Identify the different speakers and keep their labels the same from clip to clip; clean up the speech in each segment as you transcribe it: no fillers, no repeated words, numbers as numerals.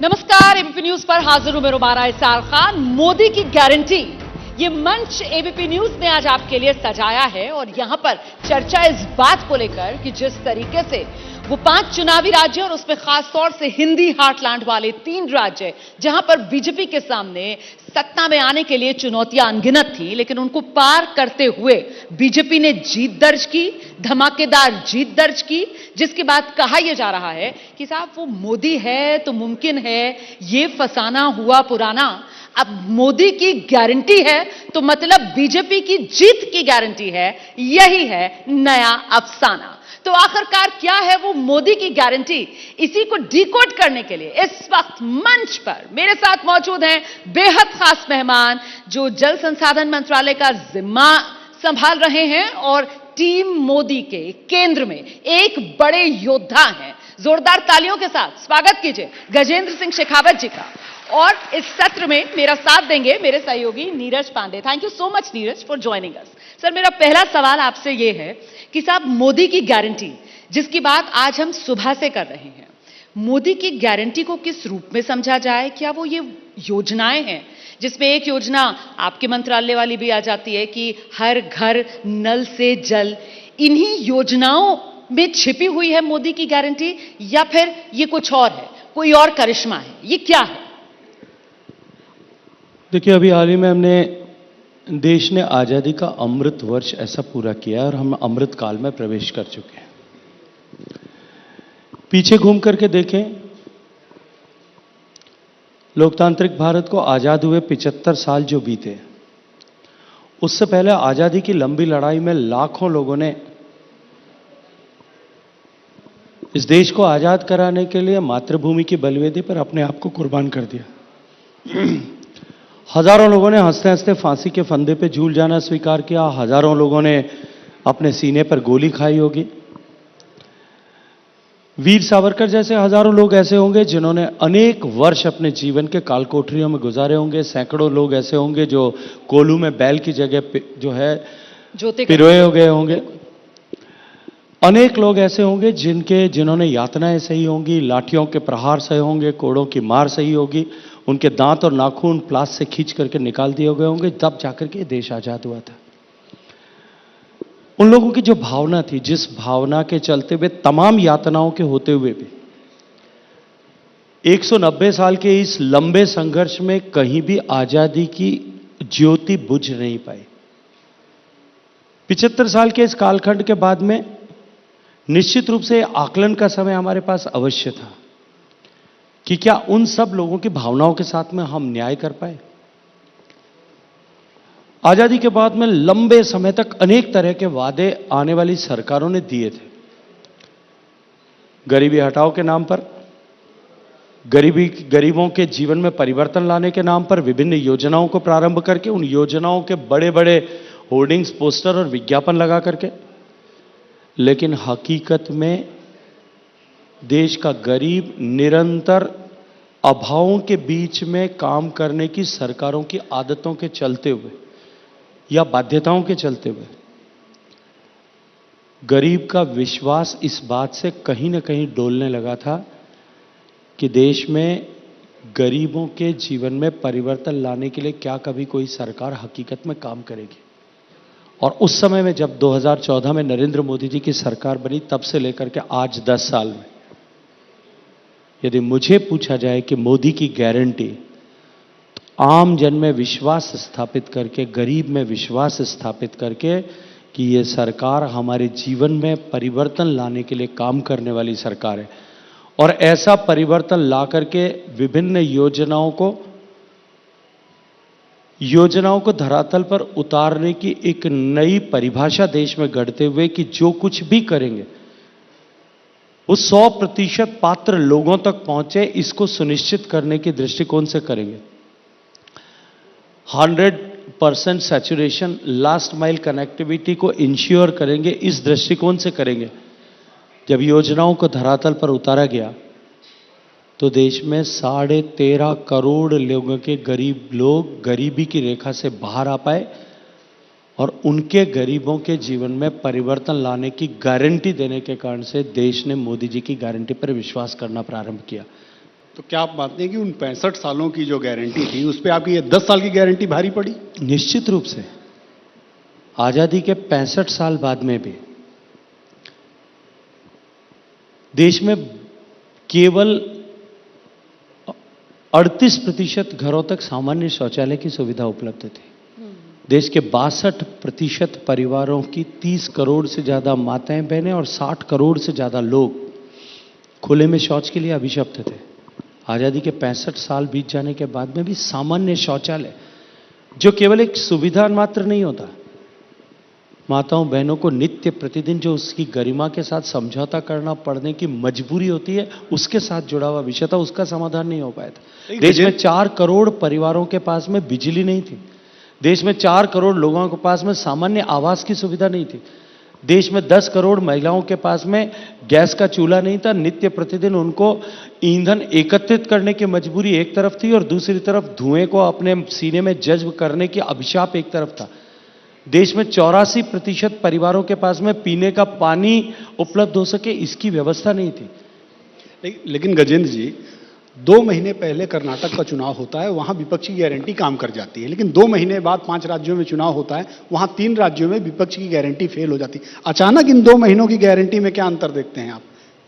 Speaker 1: नमस्कार, ABP news पर हाजिर हूं मैं रुबारा इसार खान। मोदी की गारंटी, ये मंच एबीपी न्यूज ने आज आपके लिए सजाया है और यहां पर चर्चा इस बात को लेकर कि जिस तरीके से वो 5 चुनावी राज्य और उसमें खास तौर से हिंदी हार्टलैंड वाले 3 राज्य जहां पर बीजेपी के सामने सत्ता में आने के लिए चुनौतियां अनगिनत थी, लेकिन उनको पार करते हुए बीजेपी ने जीत दर्ज की, धमाकेदार जीत दर्ज की, जिसके बाद कहा यह जा रहा है कि साहब वो मोदी है तो मुमकिन है ये फसाना हुआ पुराना। अब मोदी की गारंटी है तो मतलब बीजेपी की जीत की गारंटी है, यही है नया अफसाना। तो आखिरकार क्या है वो मोदी की गारंटी, इसी को डिकोड करने के लिए इस वक्त मंच पर मेरे साथ मौजूद हैं बेहद खास मेहमान जो जल संसाधन मंत्रालय का जिम्मा संभाल रहे हैं और टीम मोदी के केंद्र में एक बड़े योद्धा हैं। जोरदार तालियों के साथ स्वागत कीजिए गजेंद्र सिंह शेखावत जी का। और इस सत्र में मेरा साथ देंगे मेरे सहयोगी Neeraj Pandey. Thank you so much Neeraj for joining us. Sir, मेरा पहला सवाल आपसे यह है कि साहब मोदी की गारंटी जिसकी बात आज हम सुबह से कर रहे हैं, मोदी की गारंटी को किस रूप में समझा जाए? क्या वो ये योजनाएं हैं जिसमें एक योजना आपके मंत्रालय वाली भी आ जाती है कि हर घर नल से जल, इन्हीं योजनाओं में छिपी हुई है मोदी की गारंटी या फिर ये कुछ और है, कोई और करिश्मा है, ये क्या है?
Speaker 2: देखिए, अभी हाल ही में हमने देश ने आजादी का अमृत वर्ष ऐसा पूरा किया और हम अमृत काल में प्रवेश कर चुके हैं। पीछे घूम करके देखें, लोकतांत्रिक भारत को आजाद हुए 75 साल जो बीते, उससे पहले आजादी की लंबी लड़ाई में लाखों लोगों ने इस देश को आजाद कराने के लिए मातृभूमि की बलिवेदी पर अपने आप को कुर्बान कर दिया। हजारों लोगों ने हंसते हंसते फांसी के फंदे पे झूल जाना स्वीकार किया, हजारों लोगों ने अपने सीने पर गोली खाई होगी। वीर सावरकर जैसे हजारों लोग ऐसे होंगे जिन्होंने अनेक वर्ष अपने जीवन के कालकोठरियों में गुजारे होंगे। सैकड़ों लोग ऐसे होंगे जो कोल्हू में बैल की जगह जो है पिरोए हो गए होंगे। अनेक लोग ऐसे होंगे जिन्होंने यातनाएं सही होंगी, लाठियों के प्रहार सहे होंगे, कोड़ों की मार सही होगी, उनके दांत और नाखून प्लास से खींच करके निकाल दिए गए होंगे, तब जाकर के देश आजाद हुआ था। उन लोगों की जो भावना थी, जिस भावना के चलते हुए तमाम यातनाओं के होते हुए भी 190 साल के इस लंबे संघर्ष में कहीं भी आजादी की ज्योति बुझ नहीं पाई। 75 साल के इस कालखंड के बाद में निश्चित रूप से आकलन का समय हमारे पास अवश्य था कि क्या उन सब लोगों की भावनाओं के साथ में हम न्याय कर पाए। आजादी के बाद में लंबे समय तक अनेक तरह के वादे आने वाली सरकारों ने दिए थे। गरीबी हटाओ के नाम पर, गरीबों के जीवन में परिवर्तन लाने के नाम पर विभिन्न योजनाओं को प्रारंभ करके, उन योजनाओं के बड़े बड़े होर्डिंग्स, पोस्टर और विज्ञापन लगा करके, लेकिन हकीकत में देश का गरीब निरंतर अभावों के बीच में काम करने की सरकारों की आदतों के चलते हुए या बाध्यताओं के चलते हुए गरीब का विश्वास इस बात से कहीं ना कहीं डोलने लगा था कि देश में गरीबों के जीवन में परिवर्तन लाने के लिए क्या कभी कोई सरकार हकीकत में काम करेगी। और उस समय में जब 2014 में नरेंद्र मोदी जी की सरकार बनी, तब से लेकर के आज 10 साल में यदि मुझे पूछा जाए कि मोदी की गारंटी, तो आम जन में विश्वास स्थापित करके, गरीब में विश्वास स्थापित करके कि ये सरकार हमारे जीवन में परिवर्तन लाने के लिए काम करने वाली सरकार है और ऐसा परिवर्तन ला करके विभिन्न योजनाओं को धरातल पर उतारने की एक नई परिभाषा देश में गढ़ते हुए कि जो कुछ भी करेंगे वो 100% पात्र लोगों तक पहुंचे, इसको सुनिश्चित करने के दृष्टिकोण से करेंगे। 100% सैचुरेशन, लास्ट माइल कनेक्टिविटी को इंश्योर करेंगे, इस दृष्टिकोण से करेंगे। जब योजनाओं को धरातल पर उतारा गया तो देश में 13.5 करोड़ लोगों के गरीब लोग गरीबी की रेखा से बाहर आ पाए और उनके गरीबों के जीवन में परिवर्तन लाने की गारंटी देने के कारण से देश ने मोदी जी की गारंटी पर विश्वास करना प्रारंभ किया।
Speaker 3: तो क्या आप मानते हैं कि उन 65 सालों की जो गारंटी थी उस पर आपकी ये 10 साल की गारंटी भारी पड़ी?
Speaker 2: निश्चित रूप से आजादी के 65 साल बाद में भी देश में केवल 38% घरों तक सामान्य शौचालय की सुविधा उपलब्ध थी। देश के 62% परिवारों की 30 करोड़ से ज्यादा माताएं बहनें और 60 करोड़ से ज्यादा लोग खुले में शौच के लिए अभिशप्त थे। आजादी के 65 साल बीत जाने के बाद में भी सामान्य शौचालय, जो केवल एक सुविधा मात्र नहीं होता, माताओं बहनों को नित्य प्रतिदिन जो उसकी गरिमा के साथ समझौता करना पड़ने की मजबूरी होती है, उसके साथ जुड़ा हुआ विषय था, उसका समाधान नहीं हो पाया था। देश में 4 करोड़ परिवारों के पास में बिजली नहीं थी। देश में 4 करोड़ लोगों के पास में सामान्य आवास की सुविधा नहीं थी। देश में 10 करोड़ महिलाओं के पास में गैस का चूल्हा नहीं था। नित्य प्रतिदिन उनको ईंधन एकत्रित करने की मजबूरी एक तरफ थी और दूसरी तरफ धुएं को अपने सीने में जज्ब करने की अभिशाप एक तरफ था। देश में 84% परिवारों के पास में पीने का पानी उपलब्ध हो सके, इसकी व्यवस्था नहीं थी।
Speaker 3: लेकिन गजेंद्र जी, 2 महीने पहले कर्नाटक का चुनाव होता है, वहां विपक्ष की गारंटी काम कर जाती है, लेकिन 2 महीने बाद 5 राज्यों में चुनाव होता है, वहां 3 राज्यों में विपक्ष की गारंटी फेल हो जाती है। अचानक इन 2 महीनों की गारंटी में क्या अंतर देखते हैं आप?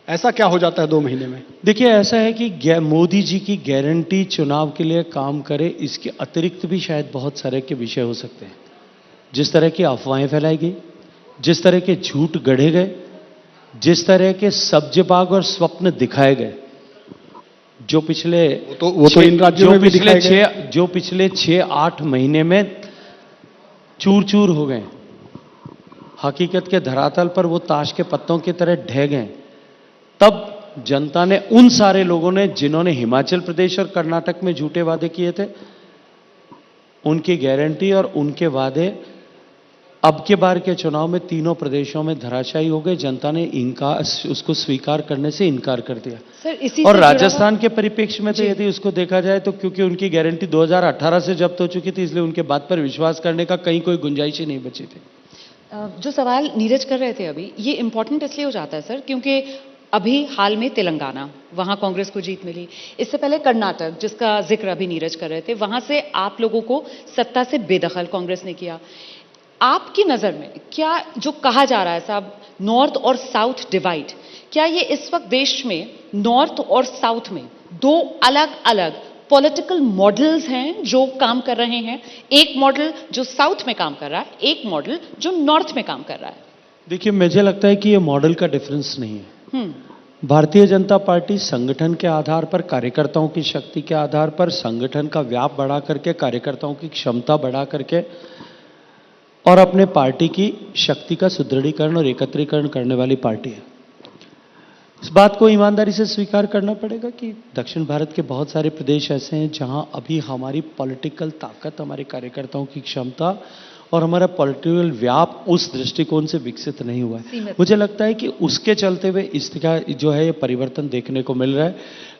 Speaker 3: ऐसा क्या हो जाता है 2 महीने में?
Speaker 2: देखिए, ऐसा है कि मोदी जी की गारंटी चुनाव के लिए काम करे, इसके अतिरिक्त भी शायद बहुत सारे के विषय हो सकते हैं। जिस तरह की अफवाहें फैलाई गई, जिस तरह के झूठ गढ़े गए, जिस तरह के सब्जबाग और स्वप्न दिखाए गए, जो पिछले
Speaker 3: वो तो इन राज्यों में भी दिखाए गए,
Speaker 2: जो पिछले 6-8 महीने में चूर चूर हो गए, हकीकत के धरातल पर वो ताश के पत्तों की तरह ढह गए। तब जनता ने, उन सारे लोगों ने जिन्होंने हिमाचल प्रदेश और कर्नाटक में झूठे वादे किए थे, उनकी गारंटी और उनके वादे अब के बार के चुनाव में तीनों प्रदेशों में धराशायी हो गए। जनता ने उसको स्वीकार करने से इनकार कर दिया।
Speaker 1: सर,
Speaker 2: और राजस्थान के परिप्रेक्ष्य में तो यदि उसको देखा जाए तो क्योंकि उनकी गारंटी 2018 से जब्त हो चुकी थी, इसलिए उनके बात पर विश्वास करने का कहीं कोई गुंजाइश ही नहीं बची थी।
Speaker 1: जो सवाल नीरज कर रहे थे अभी, ये इंपॉर्टेंट इसलिए हो जाता है सर, क्योंकि अभी हाल में तेलंगाना, वहां कांग्रेस को जीत मिली। इससे पहले कर्नाटक, जिसका जिक्र अभी नीरज कर रहे थे, वहां से आप लोगों को सत्ता से बेदखल कांग्रेस ने किया। आपकी नजर में क्या जो कहा जा रहा है साहब, नॉर्थ और साउथ डिवाइड, क्या ये इस वक्त देश में नॉर्थ और साउथ में 2 अलग अलग पॉलिटिकल मॉडल्स हैं जो काम कर रहे हैं? एक मॉडल जो साउथ में काम कर रहा है, एक मॉडल जो नॉर्थ में काम कर रहा है।
Speaker 2: देखिए, मुझे लगता है कि ये मॉडल का डिफरेंस नहीं है। भारतीय जनता पार्टी संगठन के आधार पर, कार्यकर्ताओं की शक्ति के आधार पर, संगठन का व्याप बढ़ा करके, कार्यकर्ताओं की क्षमता बढ़ा करके और अपने पार्टी की शक्ति का सुदृढ़ीकरण और एकत्रीकरण करने वाली पार्टी है। इस बात को ईमानदारी से स्वीकार करना पड़ेगा कि दक्षिण भारत के बहुत सारे प्रदेश ऐसे हैं जहां अभी हमारी पॉलिटिकल ताकत, हमारे कार्यकर्ताओं की क्षमता और हमारा पॉलिटिकल व्याप उस दृष्टिकोण से विकसित नहीं हुआ है। मुझे लगता है कि उसके चलते हुए इसका जो है ये परिवर्तन देखने को मिल रहा है।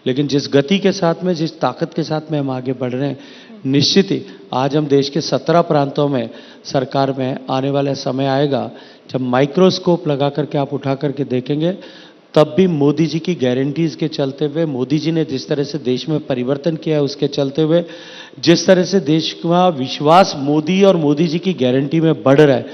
Speaker 2: लेकिन जिस गति के साथ में, जिस ताकत के साथ में हम आगे बढ़ रहे हैं, निश्चित ही आज हम देश के 17 प्रांतों में सरकार में आने वाला समय आएगा जब माइक्रोस्कोप लगा करके आप उठा करके देखेंगे, तब भी मोदी जी की गारंटीज के चलते हुए, मोदी जी ने जिस तरह से देश में परिवर्तन किया है उसके चलते हुए, जिस तरह से देश का विश्वास मोदी और मोदी जी की गारंटी में बढ़ रहा है,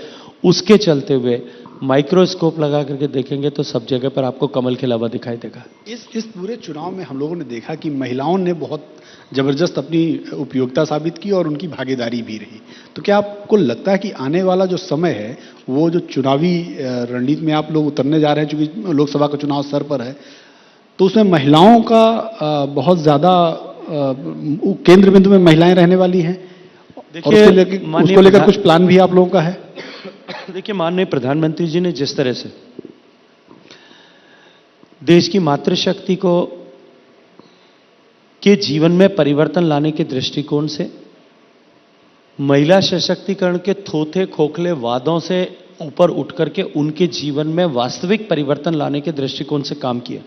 Speaker 2: उसके चलते हुए माइक्रोस्कोप लगा करके देखेंगे तो सब जगह पर आपको कमल खिला हुआ दिखाई देगा।
Speaker 3: इस पूरे चुनाव में हम लोगों ने देखा कि महिलाओं ने बहुत जबरदस्त अपनी उपयोगिता साबित की और उनकी भागीदारी भी रही। तो क्या आपको लगता है कि आने वाला जो समय है, वो जो चुनावी रणनीति में आप लोग उतरने जा रहे हैं, चूंकि लोकसभा का चुनाव सर पर है, तो उसमें महिलाओं का बहुत ज्यादा केंद्र बिंदु में महिलाएं रहने वाली हैं?
Speaker 2: देखिए,
Speaker 3: उसको लेकर कुछ प्लान भी आप लोगों का है?
Speaker 2: देखिए, माननीय प्रधानमंत्री जी ने जिस तरह से देश की मातृशक्ति को के जीवन में परिवर्तन लाने के दृष्टिकोण से महिला सशक्तिकरण के थोथे खोखले वादों से ऊपर उठ करके उनके जीवन में वास्तविक परिवर्तन लाने के दृष्टिकोण से काम किया।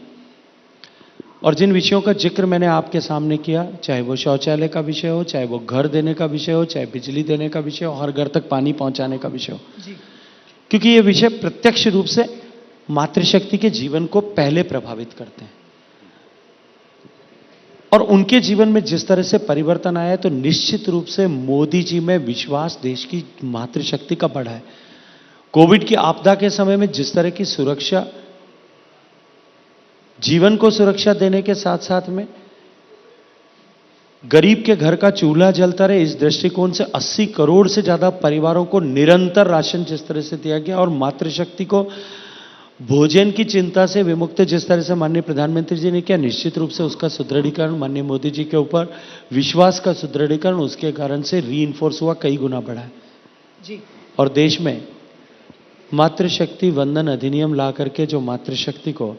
Speaker 2: और जिन विषयों का जिक्र मैंने आपके सामने किया, चाहे वो शौचालय का विषय हो, चाहे वो घर देने का विषय हो, चाहे बिजली देने का विषय हो, हर घर तक पानी पहुंचाने का विषय हो, क्योंकि ये विषय प्रत्यक्ष रूप से मातृशक्ति के जीवन को पहले प्रभावित करते हैं। और उनके जीवन में जिस तरह से परिवर्तन आया है, तो निश्चित रूप से मोदी जी में विश्वास देश की मातृशक्ति का बढ़ा है। कोविड की आपदा के समय में जिस तरह की सुरक्षा, जीवन को सुरक्षा देने के साथ साथ में गरीब के घर का चूल्हा जलता रहे, इस दृष्टिकोण से 80 करोड़ से ज्यादा परिवारों को निरंतर राशन जिस तरह से दिया गया और मातृशक्ति को भोजन की चिंता से विमुक्त जिस तरह से माननीय प्रधानमंत्री जी ने किया, निश्चित रूप से उसका सुदृढ़ीकरण, माननीय मोदी जी के ऊपर विश्वास का सुदृढ़ीकरण उसके कारण से रीइंफोर्स हुआ, कई गुना बढ़ा है
Speaker 1: जी।
Speaker 2: और देश में मातृशक्ति वंदन अधिनियम ला करके जो मातृशक्ति को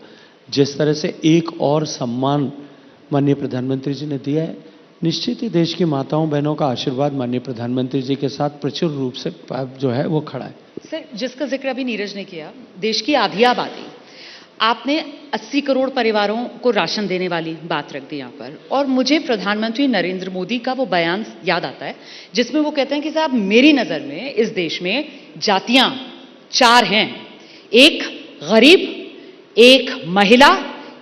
Speaker 2: जिस तरह से एक और सम्मान माननीय प्रधानमंत्री जी ने दिया है, निश्चित ही देश की माताओं बहनों का आशीर्वाद माननीय प्रधानमंत्री जी के साथ प्रचुर रूप से जो है वो खड़ा है।
Speaker 1: सर, जिसका जिक्र अभी नीरज ने किया, देश की आधी आबादी, आपने 80 करोड़ परिवारों को राशन देने वाली बात रख दी यहाँ पर, और मुझे प्रधानमंत्री नरेंद्र मोदी का वो बयान याद आता है जिसमें वो कहते हैं कि साहब मेरी नजर में इस देश में जातियां 4 हैं, एक गरीब, एक महिला,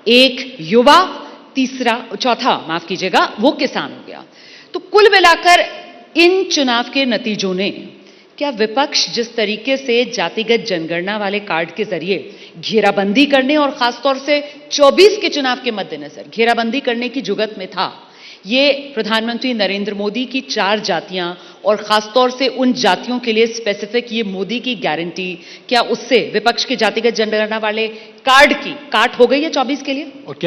Speaker 1: एक युवा, चौथा माफ कीजिएगा वो किसान हो गया। तो कुल मिलाकर इन चुनाव के नतीजों ने, क्या विपक्ष जिस तरीके से जातिगत जनगणना वाले कार्ड के जरिए घेराबंदी करने और खासतौर से 24 के चुनाव के मद्देनजर घेराबंदी करने की जुगत में था, ये प्रधानमंत्री नरेंद्र मोदी की 4 जातियां और खासतौर से उन जातियों के लिए स्पेसिफिक ये मोदी की गारंटी, क्या उससे विपक्ष के जातिगत जनगणना वाले कार्ड की काट हो गई है 24 के लिए?
Speaker 3: और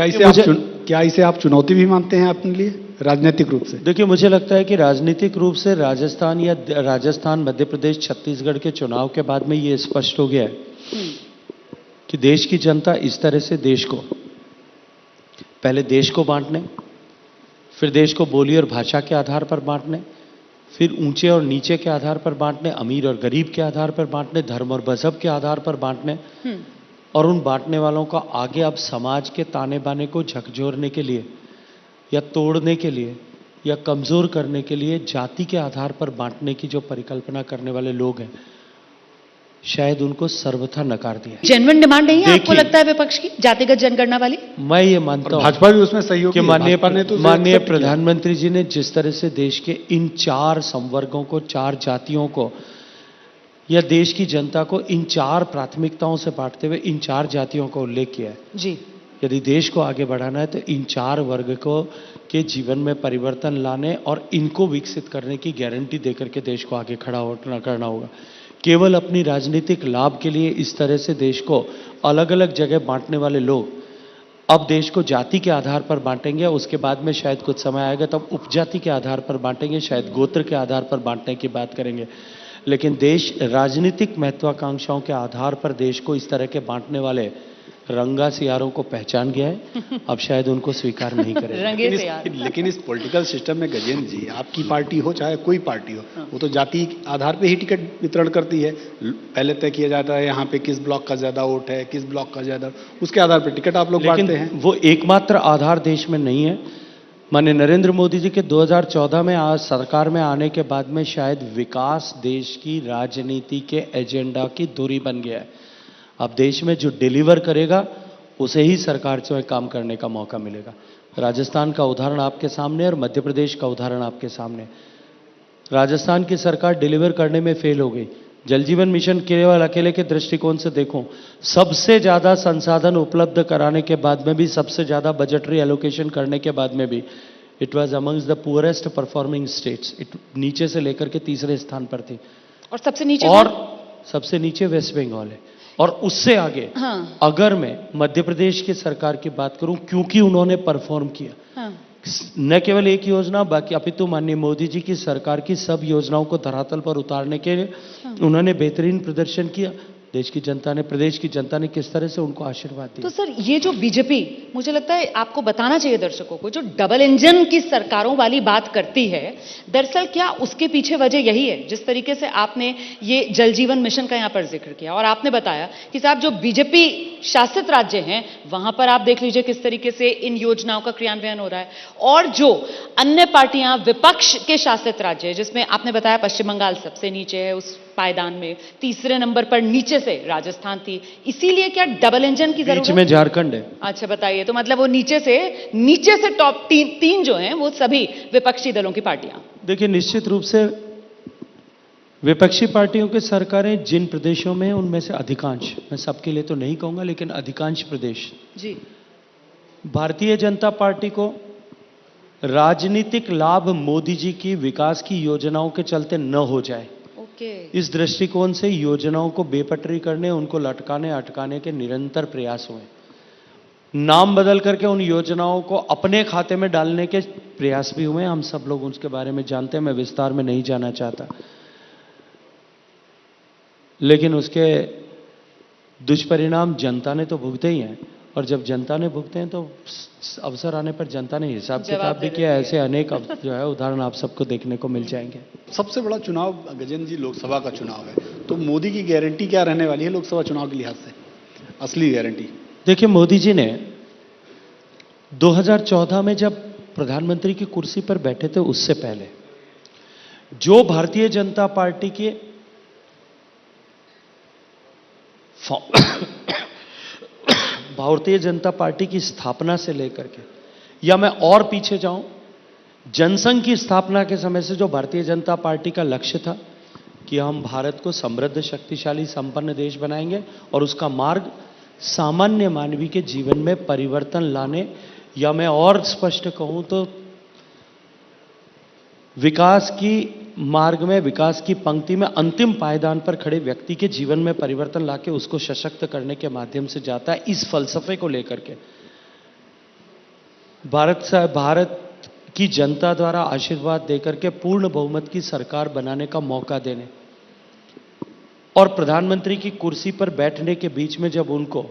Speaker 3: क्या इसे आप चुनौती भी मानते हैं अपने लिए राजनीतिक रूप से?
Speaker 2: देखिए, मुझे लगता है कि राजनीतिक रूप से राजस्थान, मध्य प्रदेश, छत्तीसगढ़ के चुनाव के बाद में ये स्पष्ट हो गया है कि देश की जनता इस तरह से देश को, पहले देश को बांटने, फिर देश को बोली और भाषा के आधार पर बांटने, फिर ऊंचे और नीचे के आधार पर बांटने, अमीर और गरीब के आधार पर बांटने, धर्म और मजहब के आधार पर बांटने, और उन बांटने वालों का आगे अब समाज के ताने बाने को झकझोरने के लिए या तोड़ने के लिए या कमजोर करने के लिए जाति के आधार पर बांटने की जो परिकल्पना करने वाले लोग हैं, शायद उनको सर्वथा नकार दिया।
Speaker 1: जेन्युइन डिमांड नहीं है आपको लगता है विपक्ष की जातिगत जनगणना वाली?
Speaker 2: मैं ये मानता हूं
Speaker 3: भाजपा भी उसमें सहयोग
Speaker 2: कि माननीय प्रधानमंत्री जी ने जिस तरह से देश के इन 4 संवर्गों को, 4 जातियों को या देश की जनता को इन 4 प्राथमिकताओं से बांटते हुए इन 4 जातियों का उल्लेख किया है
Speaker 1: जी।
Speaker 2: यदि देश को आगे बढ़ाना है तो इन 4 वर्ग को के जीवन में परिवर्तन लाने और इनको विकसित करने की गारंटी देकर के देश को आगे खड़ा करना होगा। केवल अपनी राजनीतिक लाभ के लिए इस तरह से देश को अलग अलग जगह बांटने वाले लोग अब देश को जाति के आधार पर बांटेंगे, उसके बाद में शायद कुछ समय आएगा तब उपजाति के आधार पर बांटेंगे, शायद गोत्र के आधार पर बांटने की बात करेंगे। लेकिन देश राजनीतिक महत्वाकांक्षाओं के आधार पर देश को इस तरह के बांटने वाले रंगा सियारों को पहचान गया है, अब शायद उनको स्वीकार नहीं करेगा।
Speaker 3: लेकिन इस पॉलिटिकल सिस्टम में गजेंद्र जी, आपकी पार्टी हो चाहे कोई पार्टी हो, वो तो जाति आधार पे ही टिकट वितरण करती है। पहले तय किया जाता है यहाँ पे किस ब्लॉक का ज्यादा वोट है, किस ब्लॉक का ज्यादा, उसके आधार पर टिकट आप लोग बांटते हैं।
Speaker 2: वो एकमात्र आधार देश में नहीं है। माननीय नरेंद्र मोदी जी के 2014 में आज सरकार में आने के बाद में शायद विकास देश की राजनीति के एजेंडा की धुरी बन गया है। अब देश में जो डिलीवर करेगा उसे ही सरकार से काम करने का मौका मिलेगा। राजस्थान का उदाहरण आपके सामने और मध्य प्रदेश का उदाहरण आपके सामने। राजस्थान की सरकार डिलीवर करने में फेल हो गई। जल जीवन मिशन केवल अकेले के दृष्टिकोण से देखो, सबसे ज्यादा संसाधन उपलब्ध कराने के बाद में भी, सबसे ज्यादा बजटरी एलोकेशन करने के बाद में भी, it was amongst the poorest performing states. नीचे से लेकर के तीसरे स्थान पर थी।
Speaker 1: और सबसे नीचे वेस्ट बंगाल है। और उससे आगे अगर मैं मध्य प्रदेश की सरकार की बात करूं, क्योंकि उन्होंने परफॉर्म किया, न केवल एक योजना बाकी अपितु माननीय मोदी जी की सरकार की सब योजनाओं को धरातल पर उतारने के लिए उन्होंने बेहतरीन प्रदर्शन किया। देश की जनता ने, प्रदेश की जनता ने किस तरह से उनको आशीर्वाद दिया। तो सर, ये जो बीजेपी, मुझे लगता है आपको बताना चाहिए दर्शकों को, जो डबल इंजन की सरकारों वाली बात करती है, दरअसल क्या उसके पीछे वजह यही है? जिस तरीके से आपने ये जल जीवन मिशन का यहां पर जिक्र किया और आपने बताया कि साहब जो बीजेपी शासित राज्य हैं वहां पर आप देख लीजिए किस तरीके से इन योजनाओं का क्रियान्वयन हो रहा है, और जो अन्य पार्टियां विपक्ष के शासित राज्य है, जिसमें आपने बताया पश्चिम बंगाल सबसे नीचे है, उस पायदान में, तीसरे नंबर पर नीचे से राजस्थान थी। इसीलिए क्या डबल इंजन की जरूरत
Speaker 2: बीच में झारखंड है।
Speaker 1: अच्छा बताइए, तो मतलब वो नीचे से टॉप तीन जो हैं वो सभी विपक्षी दलों की पार्टियां।
Speaker 2: देखिए, निश्चित रूप से विपक्षी पार्टियों की सरकारें जिन प्रदेशों में, उनमें से अधिकांश, मैं सबके लिए तो नहीं कहूंगा, लेकिन अधिकांश प्रदेश
Speaker 1: जी
Speaker 2: भारतीय जनता पार्टी को राजनीतिक लाभ मोदी जी की विकास की योजनाओं के चलते न हो जाए,
Speaker 1: ओके
Speaker 2: इस दृष्टिकोण से योजनाओं को बेपटरी करने, उनको लटकाने अटकाने के निरंतर प्रयास हुए। नाम बदल करके उन योजनाओं को अपने खाते में डालने के प्रयास भी हुए। हम सब लोग उसके बारे में जानते हैं, मैं विस्तार में नहीं जाना चाहता, लेकिन उसके दुष्परिणाम जनता ने तो भुगते ही हैं। और जब जनता ने भुगते हैं तो अवसर आने पर जनता ने हिसाब किताब भी किया। ऐसे अनेक जो है उदाहरण आप सबको देखने को मिल जाएंगे।
Speaker 3: सबसे बड़ा चुनाव गजेंद्र जी लोकसभा का चुनाव है, तो मोदी की गारंटी क्या रहने वाली है लोकसभा चुनाव के लिहाज से, असली गारंटी?
Speaker 2: देखिए, मोदी जी ने 2014 में जब प्रधानमंत्री की कुर्सी पर बैठे थे, उससे पहले जो भारतीय जनता पार्टी के भारतीय जनता पार्टी की स्थापना से लेकर के, या मैं और पीछे जाऊं, जनसंघ की स्थापना के समय से जो भारतीय जनता पार्टी का लक्ष्य था कि हम भारत को समृद्ध, शक्तिशाली, संपन्न देश बनाएंगे और उसका मार्ग सामान्य मानवीय के जीवन में परिवर्तन लाने, या मैं और स्पष्ट कहूं तो विकास की मार्ग में, विकास की पंक्ति में अंतिम पायदान पर खड़े व्यक्ति के जीवन में परिवर्तन लाके उसको सशक्त करने के माध्यम से जाता है। इस फलसफे को लेकर के भारत की जनता द्वारा आशीर्वाद देकर के पूर्ण बहुमत की सरकार बनाने का मौका देने और प्रधानमंत्री की कुर्सी पर बैठने के बीच में जब उनको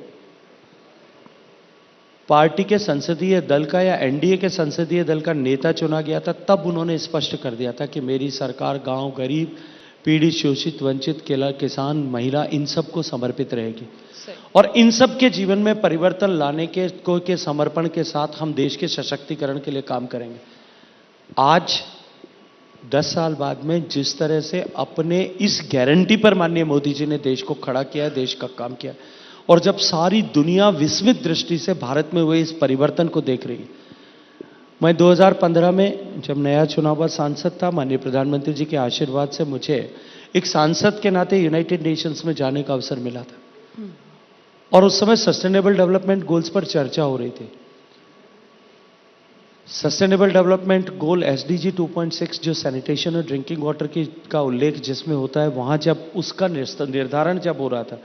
Speaker 2: पार्टी के संसदीय दल का या एनडीए के संसदीय दल का नेता चुना गया था, तब उन्होंने स्पष्ट कर दिया था कि मेरी सरकार गांव, गरीब, पीड़ित, शोषित, वंचित, किसान, महिला, इन सब को समर्पित रहेगी। और इन सब के जीवन में परिवर्तन लाने के समर्पण के साथ हम देश के सशक्तिकरण के लिए काम करेंगे। आज 10 साल बाद में जिस तरह से अपने इस गारंटी पर माननीय मोदी जी ने देश को खड़ा किया, देश का काम किया, और जब सारी दुनिया विस्मित दृष्टि से भारत में हुए इस परिवर्तन को देख रही है। मैं 2015 में जब नया चुना हुआ सांसद था, माननीय प्रधानमंत्री जी के आशीर्वाद से मुझे एक सांसद के नाते यूनाइटेड नेशंस में जाने का अवसर मिला था, और उस समय सस्टेनेबल डेवलपमेंट गोल्स पर चर्चा हो रही थी। सस्टेनेबल डेवलपमेंट गोल एसडीजी 2.6 जो सैनिटेशन और ड्रिंकिंग वाटर का उल्लेख जिसमें होता है, वहां जब उसका निर्धारण जब हो रहा था,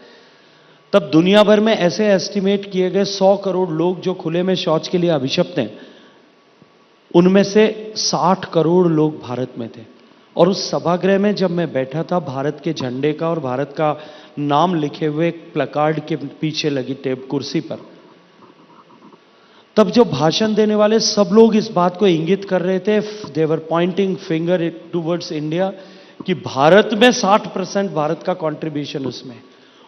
Speaker 2: तब दुनिया भर में ऐसे एस्टिमेट किए गए 100 करोड़ लोग जो खुले में शौच के लिए अभिशप्त हैं, उनमें से 60 करोड़ लोग भारत में थे। और उस सभागृह में जब मैं बैठा था, भारत के झंडे का और भारत का नाम लिखे हुए प्लकार्ड के पीछे लगी कुर्सी पर, तब जो भाषण देने वाले सब लोग इस बात को इंगित कर रहे थे, दे वर पॉइंटिंग फिंगर टुवर्ड्स इंडिया, कि भारत में 60% भारत का कंट्रीब्यूशन उसमें।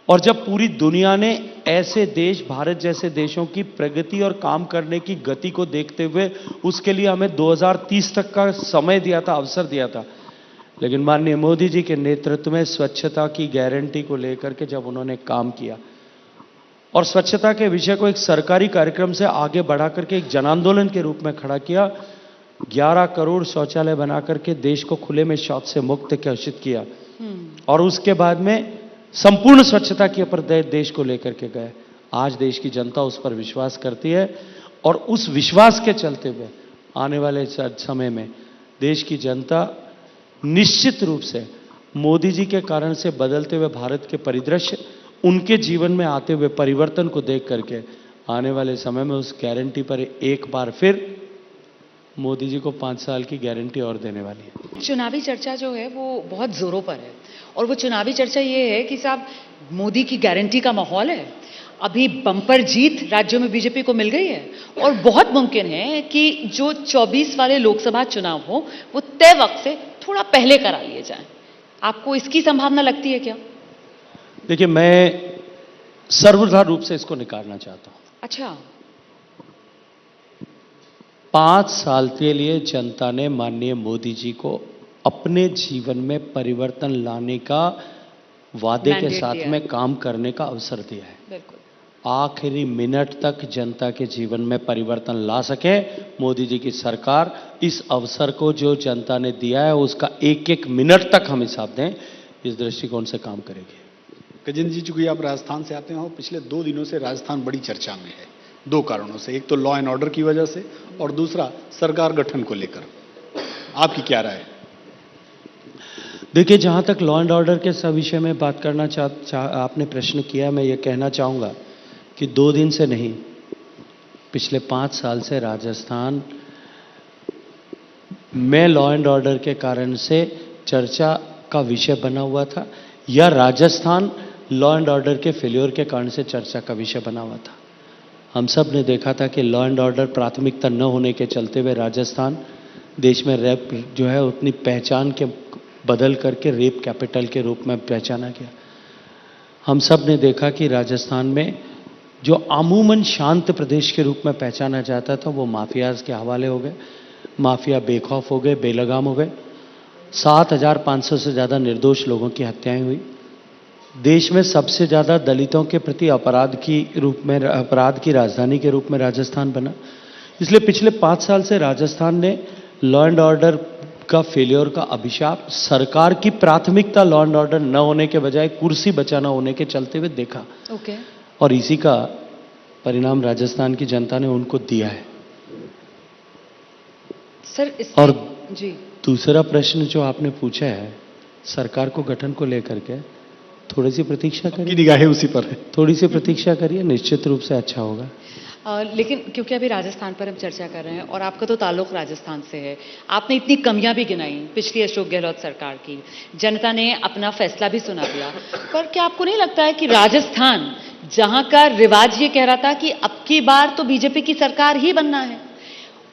Speaker 2: और जब पूरी दुनिया ने ऐसे देश, भारत जैसे देशों की प्रगति और काम करने की गति को देखते हुए उसके लिए हमें 2030 तक का समय दिया था, अवसर दिया था, लेकिन माननीय मोदी जी के नेतृत्व में स्वच्छता की गारंटी को लेकर के जब उन्होंने काम किया और स्वच्छता के विषय को एक सरकारी कार्यक्रम से आगे बढ़ा करके एक जन आंदोलन के रूप में खड़ा किया, 11 करोड़ शौचालय बना करके देश को खुले में शौच से मुक्त घोषित किया, और उसके बाद में संपूर्ण स्वच्छता के ऊपर देश को लेकर के गए। आज देश की जनता उस पर विश्वास करती है, और उस विश्वास के चलते हुए आने वाले समय में देश की जनता निश्चित रूप से मोदी जी के कारण से बदलते हुए भारत के परिदृश्य, उनके जीवन में आते हुए परिवर्तन को देख करके आने वाले समय में उस गारंटी पर एक बार फिर मोदी जी को 5 साल की गारंटी और देने वाली है।
Speaker 1: चुनावी चर्चा जो है वो बहुत जोरों पर है, और वो चुनावी चर्चा ये है कि साहब मोदी की गारंटी का माहौल है। अभी बम्पर जीत राज्यों में बीजेपी को मिल गई है, और बहुत मुमकिन है कि जो 24 वाले लोकसभा चुनाव हो वो तय वक्त से थोड़ा पहले करा लिए जाएं। आपको इसकी संभावना लगती है क्या?
Speaker 2: देखिए, मैं सर्वथा रूप से इसको निकालना चाहता हूं।
Speaker 1: अच्छा,
Speaker 2: 5 साल के लिए जनता ने माननीय मोदी जी को अपने जीवन में परिवर्तन लाने का वादे के
Speaker 1: Mandate
Speaker 2: साथ
Speaker 1: दिया है।
Speaker 2: में काम करने का अवसर दिया है।
Speaker 1: बिल्कुल।
Speaker 2: आखिरी मिनट तक जनता के जीवन में परिवर्तन ला सके मोदी जी की सरकार, इस अवसर को जो जनता ने दिया है उसका एक एक मिनट तक हम हिसाब दें, इस दृष्टिकोण से काम करेगी।
Speaker 3: गजेंद्र जी, चूंकि आप राजस्थान से आते हो, पिछले 2 दिनों से राजस्थान बड़ी चर्चा में है, 2 कारणों से। एक तो लॉ एंड ऑर्डर की वजह से और दूसरा सरकार गठन को लेकर। आपकी क्या राय है?
Speaker 2: देखिए, जहां तक लॉ एंड ऑर्डर के सब विषय में बात करना आपने प्रश्न किया, मैं ये कहना चाहूंगा कि 2 दिन से नहीं, पिछले 5 साल से राजस्थान में लॉ एंड ऑर्डर के कारण से चर्चा का विषय बना हुआ था, या राजस्थान लॉ एंड ऑर्डर के फेल्योर के कारण से चर्चा का विषय बना हुआ था। हम सब ने देखा था कि लॉ एंड ऑर्डर प्राथमिकता न होने के चलते हुए राजस्थान देश में रेप जो है उतनी पहचान के बदल करके रेप कैपिटल के रूप में पहचाना गया। हम सब ने देखा कि राजस्थान में जो अमूमन शांत प्रदेश के रूप में पहचाना जाता था वो माफियाज के हवाले हो गए, माफिया बेखौफ हो गए, बेलगाम हो गए। 7,500 से ज़्यादा निर्दोष लोगों की हत्याएं हुई। देश में सबसे ज़्यादा दलितों के प्रति अपराध की राजधानी के रूप में राजस्थान बना। इसलिए पिछले 5 साल से राजस्थान ने लॉ एंड ऑर्डर का फेलियर का अभिशाप, सरकार की प्राथमिकता लॉ एंड ऑर्डर न होने के बजाय कुर्सी बचाना होने के चलते हुए देखा।
Speaker 1: ओके।
Speaker 2: और इसी का परिणाम राजस्थान की जनता ने उनको दिया है।
Speaker 1: सर
Speaker 2: और
Speaker 1: जी,
Speaker 2: दूसरा प्रश्न जो आपने पूछा है सरकार को गठन को लेकर के, थोड़ी सी प्रतीक्षा
Speaker 3: की
Speaker 2: करिए,
Speaker 3: निगाहें उसी पर है।
Speaker 2: थोड़ी सी प्रतीक्षा करिए, निश्चित रूप से अच्छा होगा।
Speaker 1: लेकिन क्योंकि अभी राजस्थान पर हम चर्चा कर रहे हैं और आपका तो ताल्लुक राजस्थान से है, आपने इतनी कमियां भी गिनाई पिछली अशोक गहलोत सरकार की, जनता ने अपना फैसला भी सुना दिया, पर क्या आपको नहीं लगता है कि राजस्थान, जहां का रिवाज ये कह रहा था कि अब की बार तो बीजेपी की सरकार ही बनना है,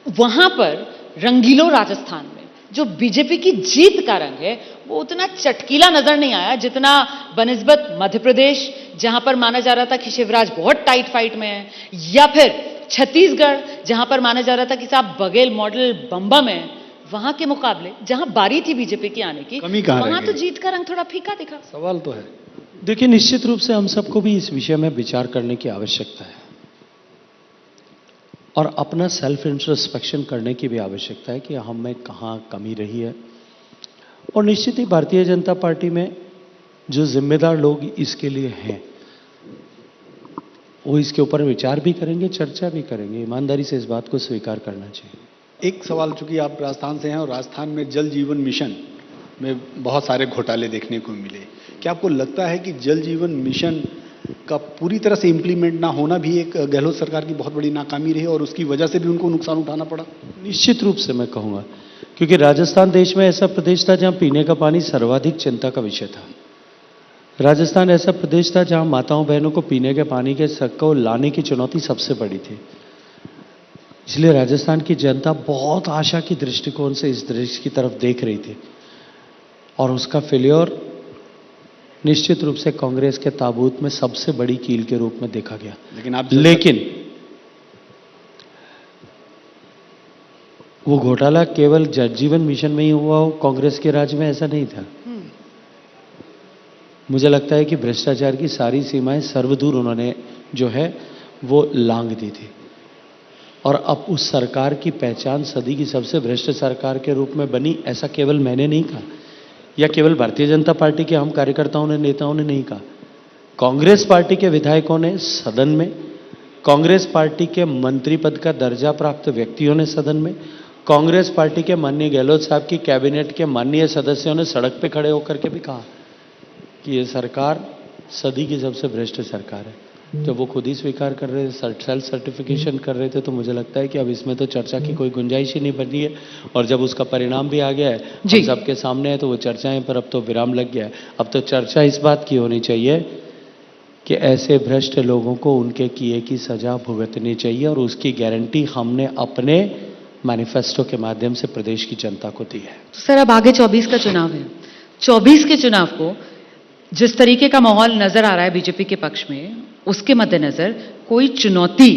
Speaker 1: वहां पर रंगीलो राजस्थान में जो बीजेपी की जीत का रंग है वो उतना चटकीला नजर नहीं आया जितना बनिस्बत मध्य प्रदेश, जहां पर माना जा रहा था कि शिवराज बहुत टाइट फाइट में है, या फिर छत्तीसगढ़ जहां पर माना जा रहा था कि साहब बघेल मॉडल बम्बम है, वहां के मुकाबले जहां बारी थी बीजेपी की आने की,
Speaker 3: कमी कहां रह
Speaker 1: वहां तो
Speaker 3: गई?
Speaker 1: जीत का रंग थोड़ा फीका दिखा।
Speaker 3: सवाल तो है।
Speaker 2: देखिए, निश्चित रूप से हम सबको भी इस विषय में विचार करने की आवश्यकता है और अपना सेल्फ इंट्रोस्पेक्शन करने की भी आवश्यकता है कि हमें कहाँ कमी रही है। और निश्चित ही भारतीय जनता पार्टी में जो जिम्मेदार लोग इसके लिए हैं वो इसके ऊपर विचार भी करेंगे, चर्चा भी करेंगे। ईमानदारी से इस बात को स्वीकार करना चाहिए।
Speaker 3: एक सवाल, चूंकि आप राजस्थान से हैं और राजस्थान में जल जीवन मिशन में बहुत सारे घोटाले देखने को मिले, क्या आपको लगता है कि जल जीवन मिशन का पूरी तरह से इंप्लीमेंट ना होना भी एक गहलोत सरकार की बहुत बड़ी नाकामी रही और उसकी वजह से भी उनको नुकसान उठाना पड़ा?
Speaker 2: निश्चित रूप से मैं कहूँगा, क्योंकि राजस्थान देश में ऐसा प्रदेश था जहाँ पीने का पानी सर्वाधिक चिंता का विषय था। राजस्थान ऐसा प्रदेश था जहाँ माताओं बहनों को पीने के पानी के शक को लाने की चुनौती सबसे बड़ी थी। इसलिए राजस्थान की जनता बहुत आशा की दृष्टिकोण से इस देश की तरफ देख रही थी और उसका फेल्योर निश्चित रूप से कांग्रेस के ताबूत में सबसे बड़ी कील के रूप में देखा गया। लेकिन वो घोटाला केवल जल जीवन मिशन में ही हुआ हो, कांग्रेस के राज में ऐसा नहीं था। मुझे लगता है कि भ्रष्टाचार की सारी सीमाएं सर्वदूर उन्होंने जो है वो लांघ दी थी और अब उस सरकार की पहचान सदी की सबसे भ्रष्ट सरकार के रूप में बनी। ऐसा केवल मैंने नहीं कहा या केवल भारतीय जनता पार्टी के हम कार्यकर्ताओं ने, नेताओं ने नहीं कहा। कांग्रेस पार्टी के विधायकों ने सदन में, कांग्रेस पार्टी के मंत्री पद का दर्जा प्राप्त व्यक्तियों ने सदन में, कांग्रेस पार्टी के माननीय गहलोत साहब की कैबिनेट के माननीय सदस्यों ने सड़क पे खड़े होकर के भी कहा कि ये सरकार सदी की सबसे भ्रष्ट सरकार है। जब वो खुद ही स्वीकार कर रहे थे, सेल्फ सर्टिफिकेशन कर रहे थे, तो मुझे लगता है कि अब इसमें तो चर्चा की कोई गुंजाइश ही नहीं बनी है। और जब उसका परिणाम भी आ गया है, हम सबके सामने है, तो वो चर्चाएं पर अब तो विराम लग गया है। अब तो चर्चा इस बात की होनी चाहिए कि ऐसे भ्रष्ट लोगों को उनके किए की सजा भुगतनी चाहिए और उसकी गारंटी हमने अपने मैनिफेस्टो के माध्यम से प्रदेश की जनता को दी है।
Speaker 1: सर, अब आगे 24 का चुनाव है। 24 के चुनाव को जिस तरीके का माहौल नजर आ रहा है बीजेपी के पक्ष में, उसके मद्देनजर कोई चुनौती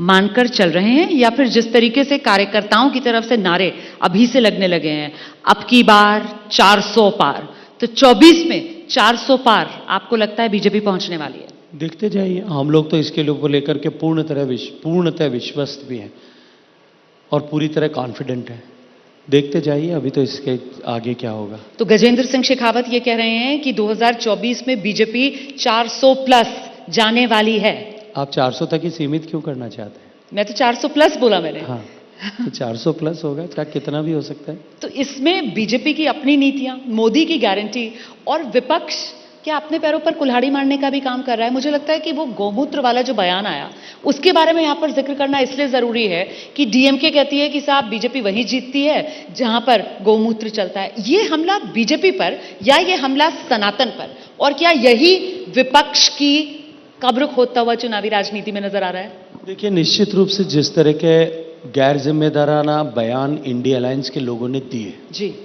Speaker 1: मानकर चल रहे हैं या फिर जिस तरीके से कार्यकर्ताओं की तरफ से नारे अभी से लगने लगे हैं, अब की बार 400 पार, तो 24 में 400 पार आपको लगता है बीजेपी पहुंचने वाली है?
Speaker 2: देखते जाइए, हम लोग तो इसके ऊपर लेकर के पूर्णतः विश्वस्त भी हैं और पूरी तरह कॉन्फिडेंट हैं। देखते जाइए, अभी तो इसके आगे क्या होगा।
Speaker 1: तो गजेंद्र सिंह शेखावत ये कह रहे हैं कि 2024 में बीजेपी 400 प्लस जाने वाली है।
Speaker 2: आप 400 तक ही सीमित क्यों करना चाहते हैं?
Speaker 1: मैं तो 400 प्लस बोला मैंने।
Speaker 2: हाँ, तो 400 प्लस होगा, क्या कितना भी हो सकता है।
Speaker 1: तो इसमें बीजेपी की अपनी नीतियां, मोदी की गारंटी और विपक्ष क्या अपने पैरों पर कुल्हाड़ी मारने का भी काम कर रहा है? मुझे लगता है कि वो गौमूत्र वाला जो बयान आया उसके बारे में यहां पर जिक्र करना इसलिए जरूरी है कि डीएमके कहती है कि साहब बीजेपी वही जीतती है जहां पर गौमूत्र चलता है। ये हमला बीजेपी पर या ये हमला सनातन पर, और क्या यही विपक्ष की कब्र खोदता हुआ चुनावी राजनीति में नजर आ रहा है?
Speaker 2: देखिए, निश्चित रूप से जिस तरह के गैर जिम्मेदाराना बयान इंडिया अलायंस के लोगों ने दिए
Speaker 1: जी,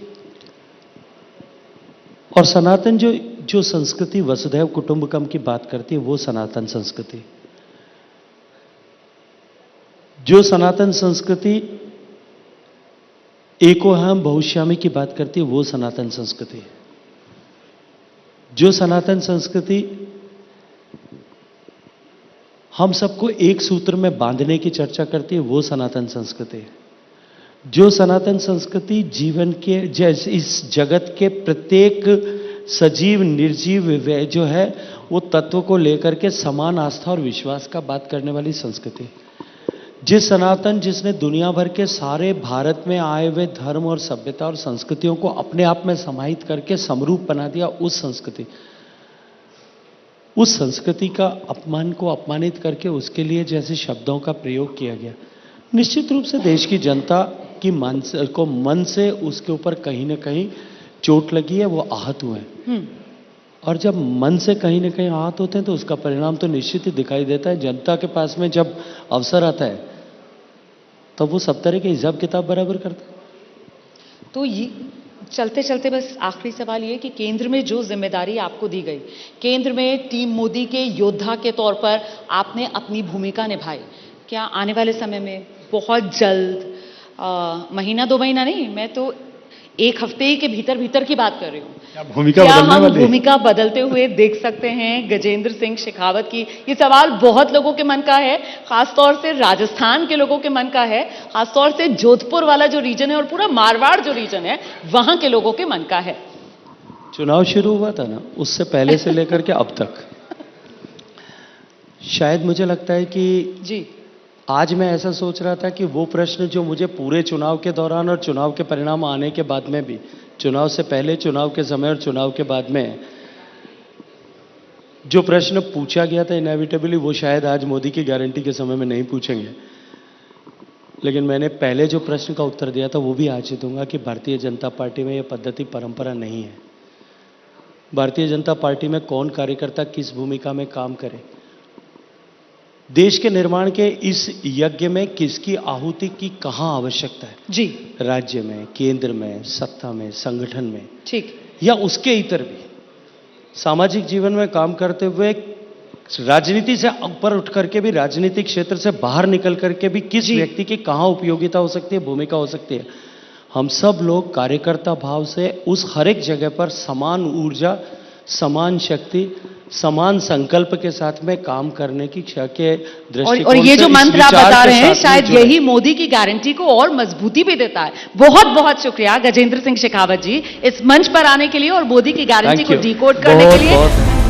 Speaker 2: और सनातन जो संस्कृति वसुधैव कुटुंबकम की बात करती है, वो सनातन संस्कृति, जो सनातन संस्कृति एको हम बहुश्यामी की बात करती है, वो सनातन संस्कृति है। जो सनातन संस्कृति हम सबको एक सूत्र में बांधने की चर्चा करती है, वो सनातन संस्कृति है। जो सनातन संस्कृति जीवन के इस जगत के प्रत्येक सजीव निर्जीव जो है वो तत्व को लेकर के समान आस्था और विश्वास का बात करने वाली संस्कृति, जिसने दुनिया भर के सारे भारत में आए हुए धर्म और सभ्यता और संस्कृतियों को अपने आप में समाहित करके समरूप बना दिया, उस संस्कृति का अपमान को अपमानित करके उसके लिए जैसे शब्दों का प्रयोग किया गया, निश्चित रूप से देश की जनता की मन से उसके ऊपर कहीं ना कहीं चोट लगी है, वो आहत हुए हैं। और जब मन से कहीं ना कहीं आहत होते हैं तो उसका परिणाम तो निश्चित ही दिखाई देता है। जनता के पास में जब अवसर आता है तब वो सब तरह के हिसाब किताब बराबर करता है।
Speaker 1: तो ये चलते चलते बस आखिरी सवाल ये कि केंद्र में जो जिम्मेदारी आपको दी गई, केंद्र में टीम मोदी के योद्धा के तौर पर आपने अपनी भूमिका निभाई, क्या आने वाले समय में बहुत जल्द, महीना 2 महीना नहीं, मैं तो 1 हफ्ते ही के भीतर की बात कर रही हूँ, क्या हम भूमिका बदलते हुए देख सकते हैं गजेंद्र सिंह शेखावत की? ये सवाल बहुत लोगों के मन का है, खासतौर से राजस्थान के लोगों के मन का है, खासतौर से जोधपुर वाला जो रीजन है और पूरा मारवाड़ जो रीजन है वहां के लोगों के मन का है।
Speaker 2: चुनाव शुरू हुआ था ना, उससे पहले से लेकर के अब तक शायद मुझे लगता है कि
Speaker 1: जी,
Speaker 2: आज मैं ऐसा सोच रहा था कि वो प्रश्न जो मुझे पूरे चुनाव के दौरान और चुनाव के परिणाम आने के बाद में भी, चुनाव से पहले, चुनाव के समय और चुनाव के बाद में जो प्रश्न पूछा गया था इनएविटेबली, वो शायद आज मोदी की गारंटी के समय में नहीं पूछेंगे। लेकिन मैंने पहले जो प्रश्न का उत्तर दिया था वो भी आज दूंगा कि भारतीय जनता पार्टी में यह पद्धति परंपरा नहीं है। भारतीय जनता पार्टी में कौन कार्यकर्ता किस भूमिका में काम करे, देश के निर्माण के इस यज्ञ में किसकी आहुति की कहां आवश्यकता है
Speaker 1: जी,
Speaker 2: राज्य में, केंद्र में, सत्ता में, संगठन में,
Speaker 1: ठीक,
Speaker 2: या उसके इतर भी सामाजिक जीवन में काम करते हुए, राजनीति से ऊपर उठ करके भी, राजनीतिक क्षेत्र से बाहर निकल करके भी किस व्यक्ति की कहां उपयोगिता हो सकती है, भूमिका हो सकती है। हम सब लोग कार्यकर्ता भाव से उस हर एक जगह पर समान ऊर्जा, समान शक्ति, समान संकल्प के साथ में काम करने की के दृष्टिकोण
Speaker 1: और ये जो मंत्र आप बता रहे हैं शायद यही मोदी की गारंटी को और मजबूती भी देता है। बहुत बहुत शुक्रिया गजेंद्र सिंह शेखावत जी इस मंच पर आने के लिए और मोदी की गारंटी को डिकोड करने के लिए।